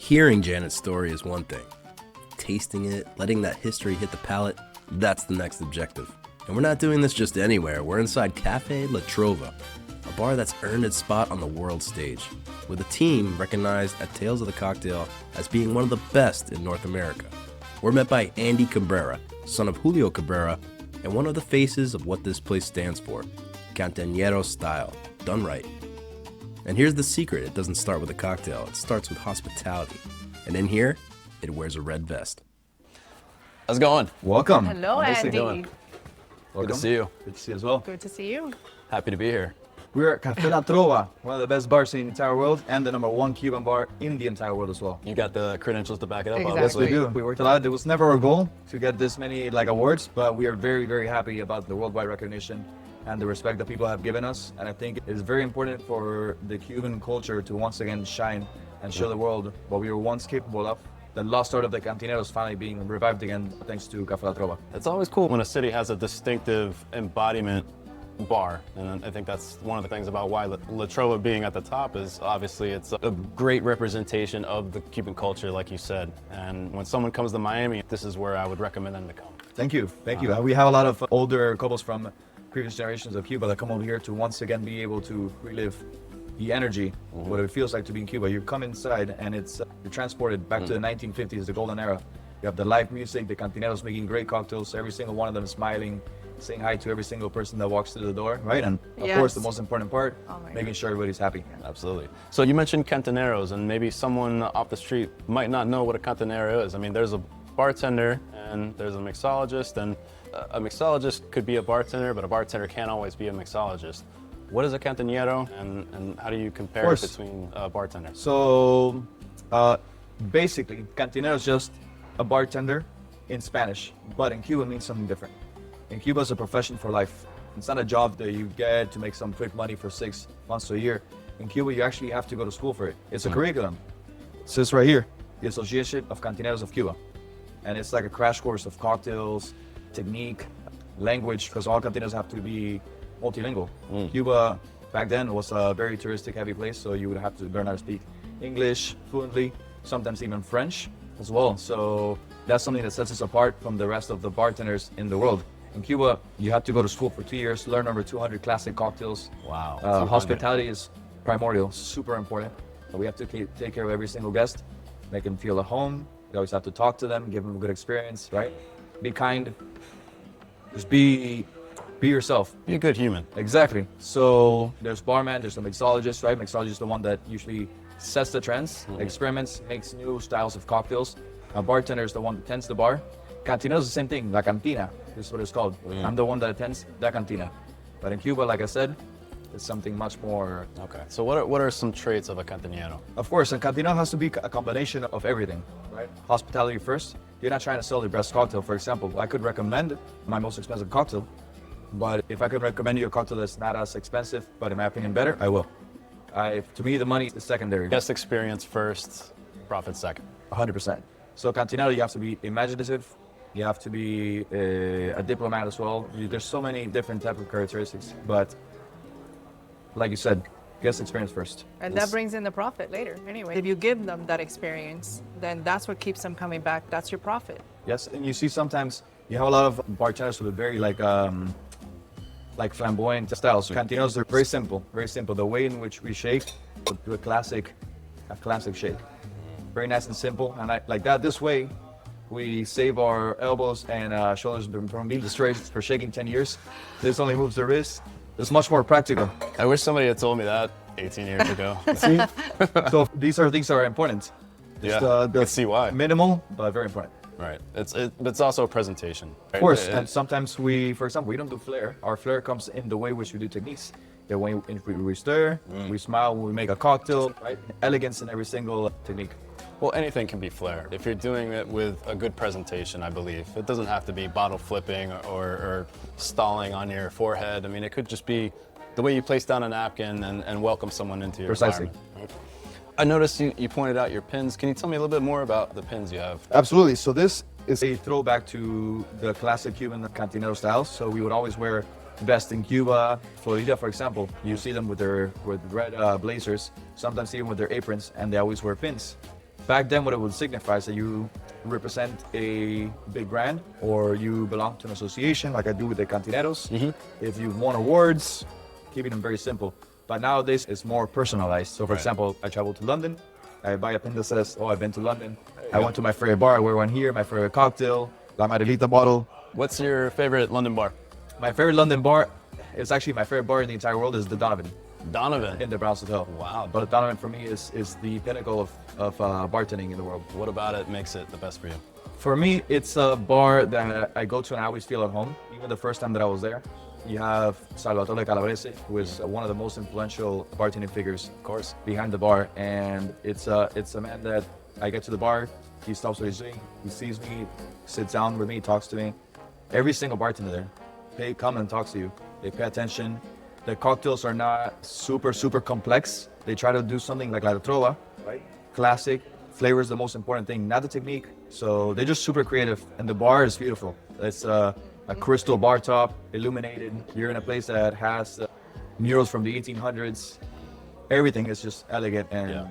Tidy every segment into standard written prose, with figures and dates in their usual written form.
Hearing Janet's story is one thing. Tasting it, letting that history hit the palate, that's the next objective. And we're not doing this just anywhere. We're inside Cafe La Trova, a bar that's earned its spot on the world stage, with a team recognized at Tales of the Cocktail as being one of the best in North America. We're met by Andy Cabrera, son of Julio Cabrera, and one of the faces of what this place stands for, cantinero style, done right. And here's the secret: it doesn't start with a cocktail, it starts with hospitality. And in here, it wears a red vest. How's it going? Welcome. Hello, How's it Andy. going? Good to see you. Good to see you as well. Good to see you. Happy to be here. We're at Cafe La Trova, one of the best bars in the entire world, and the #1 Cuban bar in the entire world as well. You got the credentials to back it up, Exactly. Yes, we obviously. do. We worked a lot. It was never our goal to get this many awards, but we are very, very happy about the worldwide recognition and the respect that people have given us. And I think it's very important for the Cuban culture to once again shine and show the world what we were once capable of. The lost art of the cantinero is finally being revived again thanks to Cafe La Trova. It's always cool when a city has a distinctive embodiment bar, and I think that's one of the things about why La Trova being at the top is obviously it's a great representation of the Cuban culture, like you said. And when someone comes to Miami, this is where I would recommend them to come. Thank you. Thank you. We have a lot of older couples from previous generations of Cuba that come over here to once again be able to relive the energy, what it feels like to be in Cuba. You come inside and you're transported back to the 1950s, the golden era. You have the live music, the cantineros making great cocktails, every single one of them smiling, saying hi to every single person that walks through the door, right? And of course, the most important part, making sure everybody's happy. Absolutely. So you mentioned cantineros, and maybe someone off the street might not know what a cantinero is. I mean, there's a bartender and there's a mixologist, and a mixologist could be a bartender, but a bartender can't always be a mixologist. What is a cantinero, and how do you compare it between bartenders? So basically, cantinero is just a bartender in Spanish, but in Cuba it means something different. In Cuba, it's a profession for life. It's not a job that you get to make some quick money for 6 months to a year. In Cuba, you actually have to go to school for it. It's a curriculum. It says right here, the Association of Cantineros of Cuba. And it's like a crash course of cocktails, technique, language, because all cantineros have to be multilingual. Cuba, back then, was a very touristic heavy place, so you would have to learn how to speak English fluently, sometimes even French as well. So that's something that sets us apart from the rest of the bartenders in the world. In Cuba, you have to go to school for 2 years, learn over 200 classic cocktails. Wow. Hospitality is primordial, super important. We have to take care of every single guest, make them feel at home. We always have to talk to them, give them a good experience, right? Be kind. Just be yourself. Be a good human. Exactly. So there's barman, there's the mixologist, right? Mixologist is the one that usually sets the trends, experiments, makes new styles of cocktails. A bartender is the one that tends the bar. Cantina is the same thing, la cantina is what it's called. I'm the one that attends la cantina. But in Cuba, like I said, it's something much more. Okay. So what are some traits of a cantinero? Of course, a cantina has to be a combination of everything, right? Hospitality first. You're not trying to sell the best cocktail. For example, I could recommend my most expensive cocktail, but if I could recommend you a cocktail that's not as expensive, but in my opinion better, I will. To me, the money is secondary. Guest experience first, profit second. 100%. So cantinero, you have to be imaginative. You have to be a diplomat as well. There's so many different type of characteristics, but like you said, guest experience first. And that brings in the profit later. Anyway, if you give them that experience, then that's what keeps them coming back. That's your profit. Yes, and you see sometimes you have a lot of bartenders with very like flamboyant styles. Cantineros are very simple, very simple. The way in which we shake, we'll do a classic shake. Very nice and simple, and like that. This way, we save our elbows and shoulders from being destroyed for shaking 10 years. This only moves the wrist. It's much more practical. I wish somebody had told me that 18 years ago. See? So these are things that are important. I can see why. Minimal, but very important. Right. It's also a presentation. Right? Of course, and sometimes for example, we don't do flair. Our flair comes in the way which we do techniques. The way we stir, we smile when we make a cocktail, right? Elegance in every single technique. Well, anything can be flair if you're doing it with a good presentation, I believe. It doesn't have to be bottle flipping or stalling on your forehead. I mean, it could just be the way you place down a napkin and welcome someone into your environment. Right? I noticed you pointed out your pins. Can you tell me a little bit more about the pins you have? Absolutely. So this is a throwback to the classic Cuban cantinero styles. So we would always wear vest in Cuba, Florida, for example. You see them with red blazers, sometimes even with their aprons, and they always wear pins. Back then, what it would signify is that you represent a big brand or you belong to an association, like I do with the cantineros. If you've won awards, keeping them very simple. But nowadays, it's more personalized. So, for example, I travel to London. I buy a pin that says, "Oh, I've been to London. I went to my favorite bar. I wear one here. My favorite cocktail, La Marilita bottle." What's your favorite London bar? My favorite London bar is actually my favorite bar in the entire world is the Donovan Donovan. in the Browns Hotel. Wow. But Donovan for me is the pinnacle of bartending in the world. What about it makes it the best for you? For me, it's a bar that I go to and I always feel at home. Even the first time that I was there, you have Salvatore Calabrese, who is one of the most influential bartending figures, Of course. behind the bar. And it's a man that I get to the bar, he stops what he's doing, he sees me, sits down with me, talks to me. Every single bartender there, they come and talk to you. They pay attention. The cocktails are not super complex. They try to do something like La Trova, right? Classic. Flavor is the most important thing, not the technique. So they're just super creative, and the bar is beautiful. It's a crystal bar top, illuminated. You're in a place that has murals from the 1800s. Everything is just elegant and Yeah.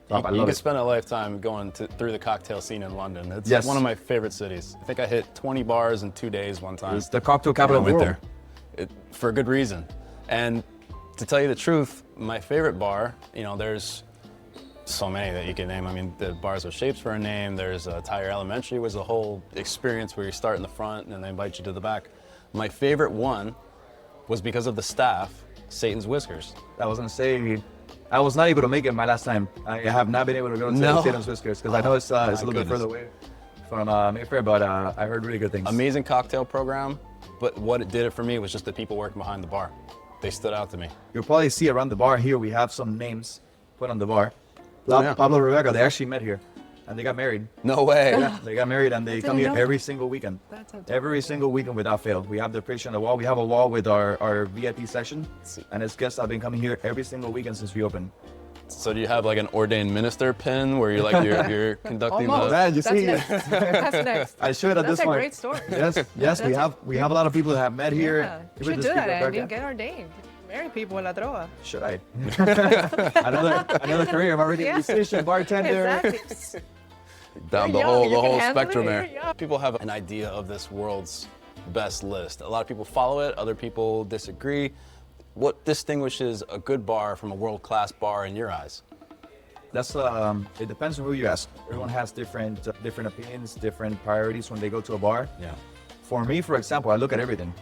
top. I You love could it. spend a lifetime going through the cocktail scene in London. It's Yes. one of my favorite cities. I think I hit 20 bars in 2 days one time. It's the cocktail I capital of the went world. there for a good reason. And to tell you the truth, my favorite bar, there's so many that you can name. I mean, the bars with shapes for a name. There's Tyre Elementary was a whole experience where you start in the front and they invite you to the back. My favorite one was because of the staff, Satan's Whiskers. I was gonna say, I was not able to make it my last time. I have not been able to go to No. Satan's Whiskers because I know it's a little bit goodness. further away from Mayfair, but I heard really good things. Amazing cocktail program, but what it did it for me was just the people working behind the bar. They stood out to me. You'll probably see around the bar here, we have some names put on the bar. Oh, yeah. Pablo Rebecca, they actually met here and they got married. No way. Yeah, they got married and they come here didn't know every single weekend. That's a- Every single weekend without fail. We have the picture on the wall. We have a wall with our VIP section, and its guests have been coming here every single weekend since we opened. So do you have like an ordained minister pin where you're like you're conducting Almost. the? Man, you That's see, next. That's next. I should at That's this a point. great story. Yes, we have a lot of people that have met here. Yeah. You Even should just do that, people Andy. back- Get ordained. Marry people in La Trova. Should I? another career. I'm already a musician, bartender. Exactly. Down You're the young, whole you the can whole handle it, spectrum you're there. young. People have an idea of this world's best list. A lot of people follow it. Other people disagree. What distinguishes a good bar from a world-class bar in your eyes? That's it depends on who you ask. Everyone has different opinions, different priorities when they go to a bar. Yeah. For me, for example, I look at everything.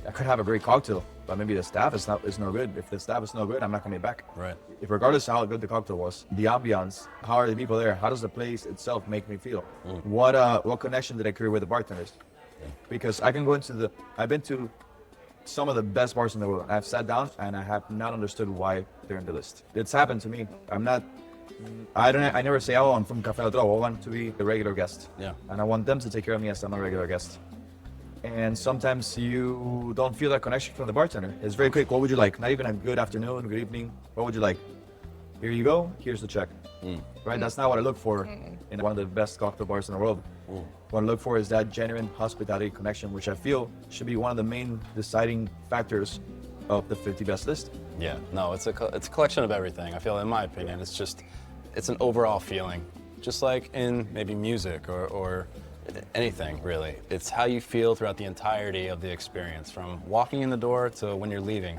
I could have a great cocktail, but maybe the staff is no good. If the staff is no good, I'm not gonna be back. Right. If regardless of how good the cocktail was, the ambiance, how are the people there? How does the place itself make me feel? What connection did I create with the bartenders? Because I can go into I've been to some of the best bars in the world. I've sat down and I have not understood why they're in the list. It's happened to me. I never say, oh, I'm from Café La Trova. I want to be a regular guest. Yeah. And I want them to take care of me as I'm a regular guest. And sometimes you don't feel that connection from the bartender. It's very quick. What would you like? Not even a good afternoon, good evening. What would you like? Here you go. Here's the check. Right? That's not what I look for in one of the best cocktail bars in the world. What I look for is that genuine hospitality connection, which I feel should be one of the main deciding factors of the 50 best list. Yeah. No, it's a collection of everything. I feel, in my opinion, it's an overall feeling, just like in maybe music or anything really. It's how you feel throughout the entirety of the experience, from walking in the door to when you're leaving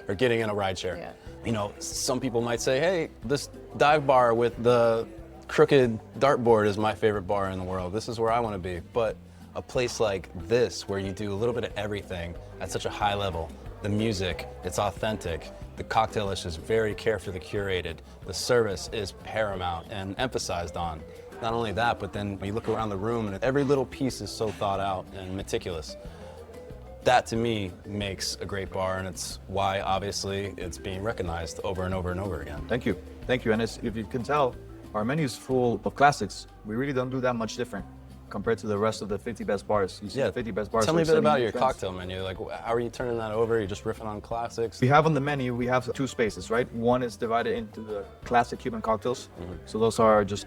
or getting in a rideshare. Yeah. Some people might say, hey, this dive bar with the crooked dartboard is my favorite bar in the world. This is where I want to be. But a place like this, where you do a little bit of everything at such a high level, the music, it's authentic. The cocktail list is very carefully curated. The service is paramount and emphasized on. Not only that, but then when you look around the room and every little piece is so thought out and meticulous. That to me makes a great bar, and it's why obviously it's being recognized over and over and over again. Thank you. Thank you. And if you can tell, our menu is full of classics. We really don't do that much different compared to the rest of the 50 best bars. You see the 50 best bars. Tell me a are bit about 70 your trends. cocktail menu. Like, how are you turning that over? You're just riffing on classics? We have on the menu, we have two spaces, right? One is divided into the classic Cuban cocktails. So those are just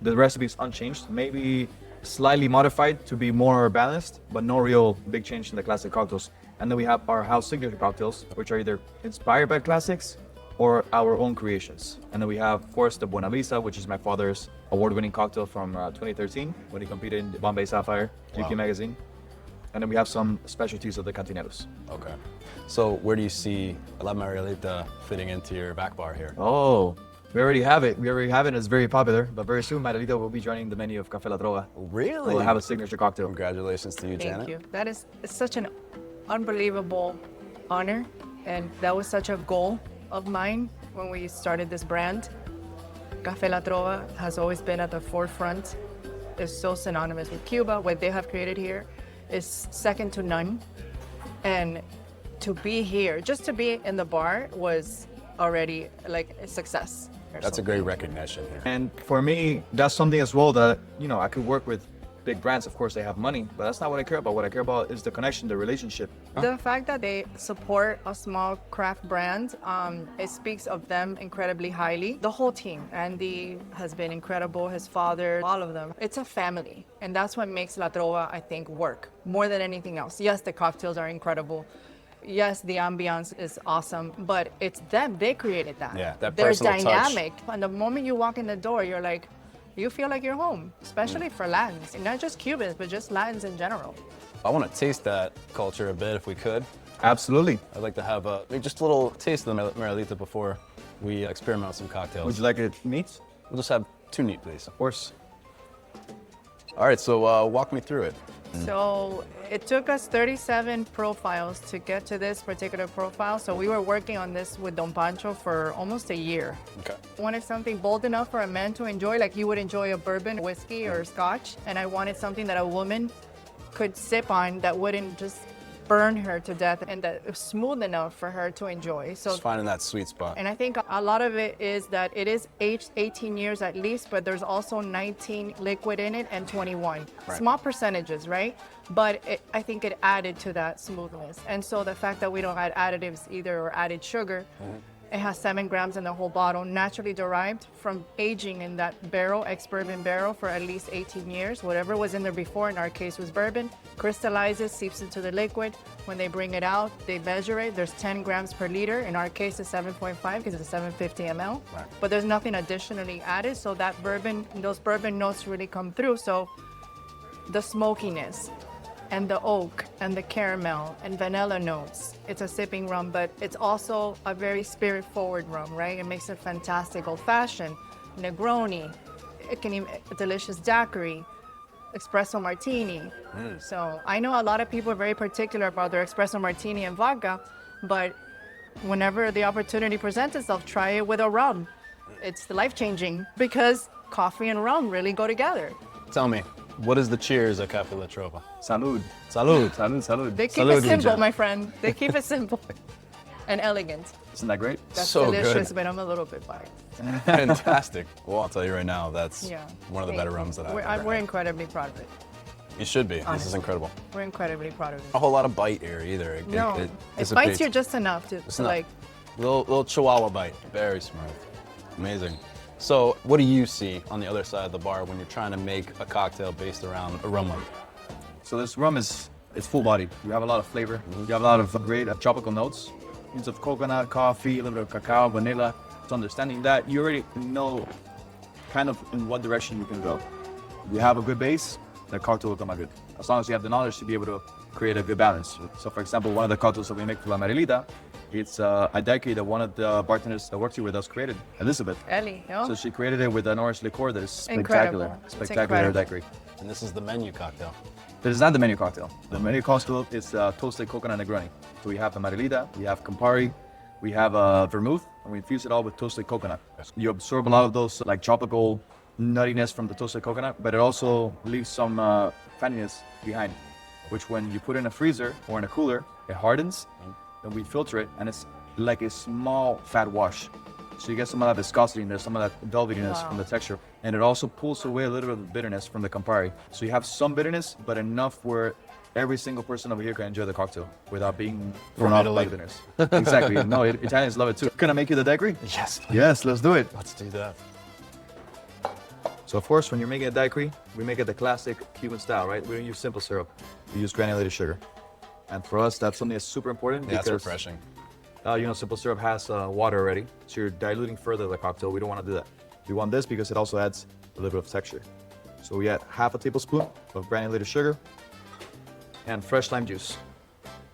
the recipes unchanged, maybe slightly modified to be more balanced, but no real big change in the classic cocktails. And then we have our house signature cocktails, which are either inspired by classics or our own creations. And then we have, of course, the Buena Vista, which is my father's award-winning cocktail from 2013 when he competed in the Bombay Sapphire GQ magazine. And then we have some specialties of the cantineros. Okay. So where do you see La Marilita fitting into your back bar here? Oh, we already have it. We already have it. It's very popular. But very soon, Marilita will be joining the menu of Café La Trova. Really? We'll have a signature cocktail. Congratulations to you, Janet. Thank you. That is such an unbelievable honor, and that was such a goal of mine when we started this brand. Café La Trova has always been at the forefront. It's so synonymous with Cuba. What they have created here is second to none. And to be here, just to be in the bar was already like a success. That's a great recognition here. And for me, that's something as well that, you know, I could work with big brands. Of course, they have money, but that's not what I care about. What I care about is the connection, the relationship. The fact that they support a small craft brand, it speaks of them incredibly highly. The whole team, Andy has been incredible, his father, all of them. It's a family, and that's what makes La Trova, I think, work more than anything else. Yes, the cocktails are incredible. Yes, the ambiance is awesome, but it's them. They created that. Yeah, that They're personal touch. dynamic. And the moment you walk in the door, you're like, you feel like you're home, especially for Latins. And not just Cubans, but just Latins in general. I want to taste that culture a bit if we could. Absolutely. I'd like to have just a little taste of the Marilita before we experiment with some cocktails. Would you like it neat? We'll just have 2 neat, please. Of course. All right, so walk me through it. So it took us 37 profiles to get to this particular profile. So we were working on this with Don Pancho for almost a year. Okay. Wanted something bold enough for a man to enjoy, like you would enjoy a bourbon, whiskey, or scotch. And I wanted something that a woman could sip on that wouldn't just burn her to death, and that was smooth enough for her to enjoy. So Just finding that sweet spot. and I think a lot of it is that it is aged 18 years at least, but there's also 19 liquid in it and 21. Right. Small percentages, right? But I think it added to that smoothness. And so the fact that we don't add additives either or added sugar, it has 7 grams in the whole bottle, naturally derived from aging in that barrel, ex-bourbon barrel, for at least 18 years. Whatever was in there before, in our case was bourbon, crystallizes, seeps into the liquid. When they bring it out, they measure it. There's 10 grams per liter. In our case, it's 7.5 because it's 750 ml. Right. But there's nothing additionally added, so that bourbon, those bourbon notes really come through. So the smokiness, and the oak, and the caramel, and vanilla notes. It's a sipping rum, but it's also a very spirit-forward rum, right? It makes it fantastic. Old-fashioned, Negroni, it can even, a delicious daiquiri, espresso martini. So I know a lot of people are very particular about their espresso martini and vodka, but whenever the opportunity presents itself, try it with a rum. It's life-changing because coffee and rum really go together. Tell me, what is the cheers at Café La Trova? Salud. Salud. Salud, salud. They keep Salud, it simple, Jen. my friend. They keep it simple and elegant. Isn't that great? That's So delicious, good. but I'm a little bit biased. Fantastic. Well, I'll tell you right now, that's Yeah. one of the better rums that I've ever We're had. incredibly proud of it. You should be. This is Honestly. incredible. We're incredibly proud of A it. whole lot of bite here either. It No, it dissipates. bites you just enough to It's to not- like. Little chihuahua bite. Very smooth. Amazing. So what do you see on the other side of the bar when you're trying to make a cocktail based around a rum line? So this rum it's full bodied. You have a lot of flavor. You have a lot of great tropical notes. Hints of coconut, coffee, a little bit of cacao, vanilla. So understanding that, you already know kind of in what direction you can go. You have a good base, the cocktail will come out good. As long as you have the knowledge to be able to create a good balance. So for example, one of the cocktails that we make for La Marilita, it's a daiquiri that one of the bartenders that works here with us created, Elizabeth. Ellie, no? So she created it with an orange liqueur that is Incredible. spectacular. It's Spectacular incredible. daiquiri. And this is the menu cocktail. This is not the menu cocktail. The menu cocktail is toasted coconut negroni. So we have the Marilita, we have Campari, we have vermouth, and we infuse it all with toasted coconut. You absorb a lot of those like tropical nuttiness from the toasted coconut, but it also leaves some fattiness behind, which when you put it in a freezer or in a cooler, it hardens, and we filter it, and it's like a small fat wash. So you get some of that viscosity in there, some of that velvetiness from the texture. And it also pulls away a little bit of the bitterness from the Campari. So you have some bitterness, but enough where every single person over here can enjoy the cocktail without being thrown off by Italy. the bitterness. Exactly. No, Italians love it too. Can I make you the daiquiri? Yes. Yes, let's do it. Let's do that. So of course, when you're making a daiquiri, we make it the classic Cuban style, right? We don't use simple syrup. We use granulated sugar. And for us, that's something that's super important Yeah, that's because refreshing. Simple syrup has water already, so you're diluting further the cocktail. We don't want to do that. We want this because it also adds a little bit of texture. So we add half a tablespoon of granulated sugar and fresh lime juice.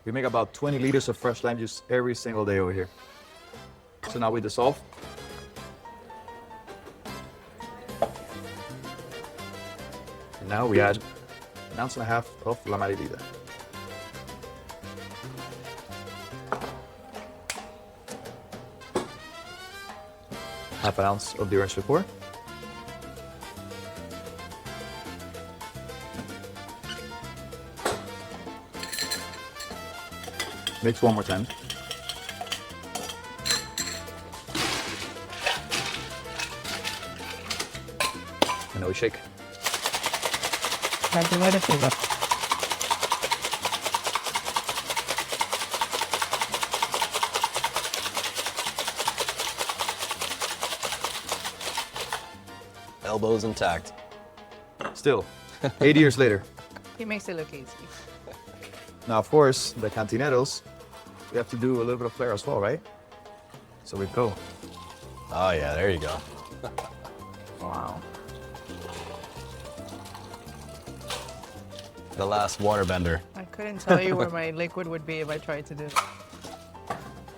We make about 20 liters of fresh lime juice every single day over here. So now we dissolve. And now we add 1.5 ounces of La Marilita. Half an ounce of the orange liqueur. Mix one more time. And now we shake. Elbows intact. Still, 80 years later. He makes it look easy. Now, of course, the cantineros, we have to do a little bit of flair as well, right? So we go. Oh yeah, there you go. Wow. The last waterbender. I couldn't tell you where my liquid would be if I tried to do it.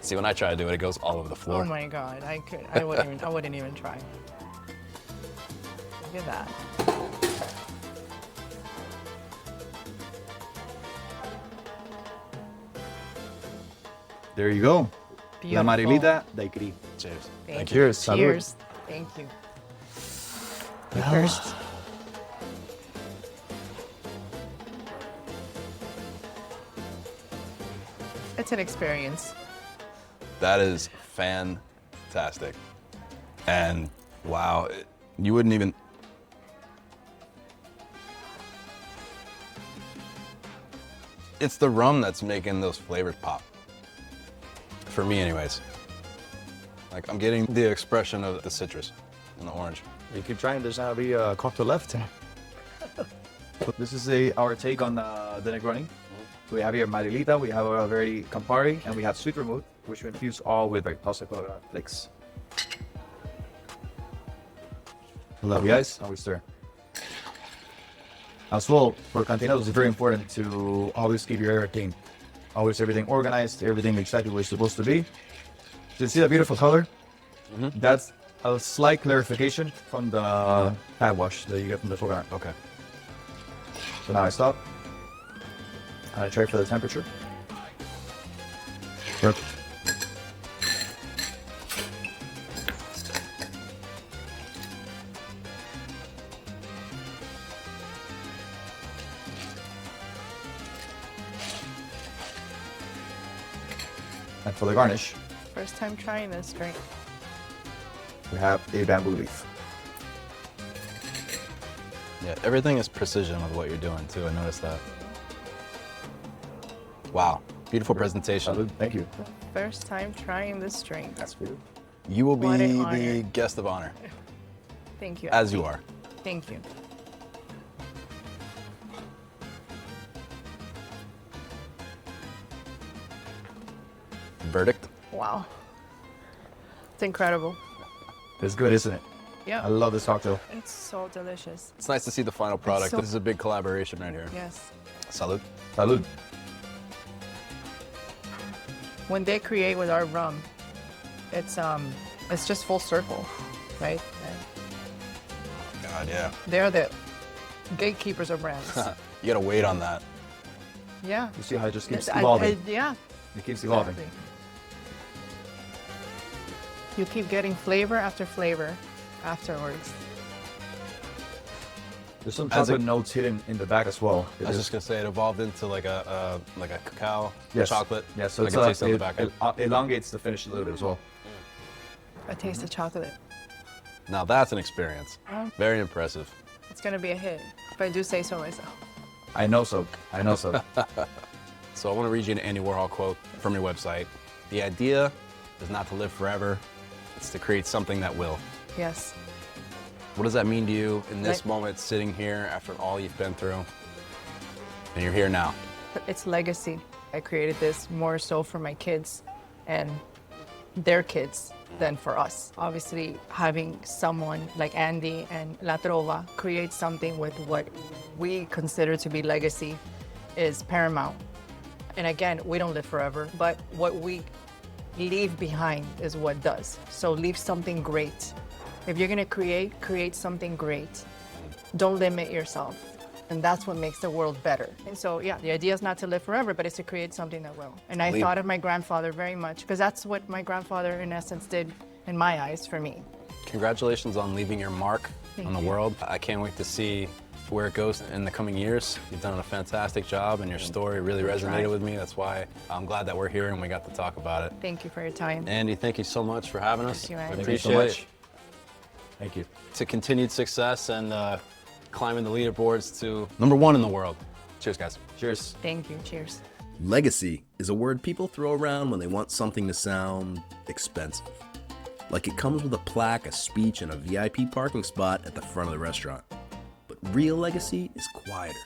See, when I try to do it, it goes all over the floor. Oh my God, I wouldn't even try. Look at that. There you go. Beautiful. La Marilita daiquiri. Cheers. Thank you. you. Cheers. Salud. Cheers. Thank you. You first. It's an experience. That is fantastic. And wow, you wouldn't even. It's the rum that's making those flavors pop. For me, anyways. Like, I'm getting the expression of the citrus and the orange. You keep trying, there's now be a cocktail left. This is our take on the Negroni. We have here Marilita, we have a very Campari, and we have sweet vermouth, which we infuse all with like pasta colorada flakes. Love you guys, and we stir. As well, for cantineros, it's very important to always keep your area clean. Always everything organized, everything exactly where it's supposed to be. Do you see that beautiful color? Mm-hmm. That's a slight clarification from the pad wash that you get from the foreground. Okay. So now I stop. And I check for the temperature. Perfect. And for the garnish, First time trying this drink. we have a bamboo leaf. Yeah, everything is precision with what you're doing too. I noticed that. Wow, beautiful presentation. Salud. Thank you. First time trying this drink. That's for you. You will be What an the honor. guest of honor, Thank you. as you are. Thank you. Verdict? Wow. It's incredible. It's good, isn't it? Yeah. I love this cocktail. It's so delicious. It's nice to see the final product. so- This is a big collaboration right here. Yes. Salud. Salud. When they create with our rum, it's just full circle, right? And God, yeah. they're the gatekeepers of brands. You gotta wait on that. Yeah. You see how it just keeps I- evolving. yeah. It keeps evolving. Exactly. You keep getting flavor after flavor afterwards. There's some As chocolate a- notes hidden in the back as well. I was just gonna say it evolved into like a cacao Yes. chocolate. Yeah, so I it's can taste it on the back it end. elongates the finish a little bit as well. A taste of chocolate. Now that's an experience. Oh. Very impressive. It's gonna be a hit, if I do say so myself. I know so. I know so. So I want to read you an Andy Warhol quote from your website. The idea is not to live forever, it's to create something that will. Yes. What does that mean to you in this Like- moment, sitting here after all you've been through? And you're here now. It's legacy. I created this more so for my kids and their kids than for us. Obviously, having someone like Andy and La Trova create something with what we consider to be legacy is paramount. And again, we don't live forever, but what we leave behind is what does. So leave something great. If you're gonna create something great. Don't limit yourself. And that's what makes the world better. And so, yeah, the idea is not to live forever, but it's to create something that will. And I thought of my grandfather very much, because that's what my grandfather, in essence, did in my eyes for me. Congratulations on leaving your mark on the you. world. I can't wait to see where it goes in the coming years. You've done a fantastic job, and your story really resonated with me. That's why I'm glad that we're here and we got to talk about it. Thank you for your time. Andy, thank you so much for having us. Thank you, Andy. We Thank you so appreciate much. it. Thank you. To continued success and climbing the leaderboards to #1 in the world. Cheers, guys. Cheers. Thank you. Cheers. Legacy is a word people throw around when they want something to sound expensive. Like it comes with a plaque, a speech, and a VIP parking spot at the front of the restaurant. But real legacy is quieter.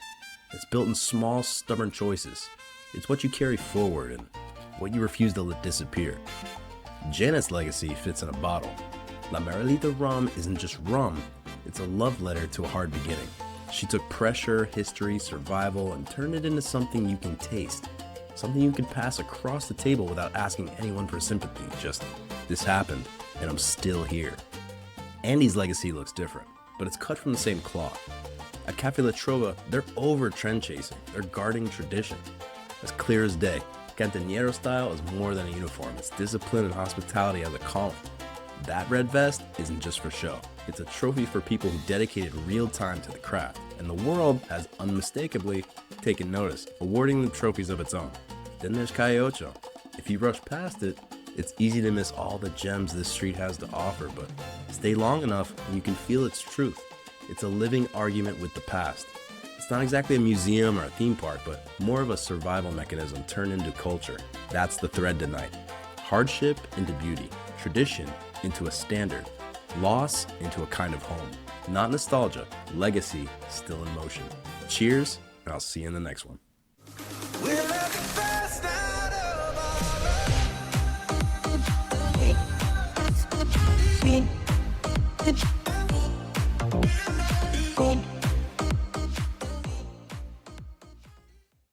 It's built in small, stubborn choices. It's what you carry forward and what you refuse to let disappear. Janet's legacy fits in a bottle. La Marilita rum isn't just rum, it's a love letter to a hard beginning. She took pressure, history, survival, and turned it into something you can taste. Something you can pass across the table without asking anyone for sympathy. Just, this happened, and I'm still here. Andy's legacy looks different, but it's cut from the same cloth. At Cafe La Trova, they're over trend chasing. They're guarding tradition. As clear as day, cantinero style is more than a uniform. It's discipline and hospitality as a calling. That red vest isn't just for show. It's a trophy for people who dedicated real time to the craft. And the world has unmistakably taken notice, awarding them trophies of its own. Then there's Calle Ocho. If you rush past it, it's easy to miss all the gems this street has to offer, but stay long enough and you can feel its truth. It's a living argument with the past. It's not exactly a museum or a theme park, but more of a survival mechanism turned into culture. That's the thread tonight. Hardship into beauty, tradition into a standard, loss into a kind of home. Not nostalgia, legacy still in motion. Cheers, and I'll see you in the next one. We're at the best out of our lives.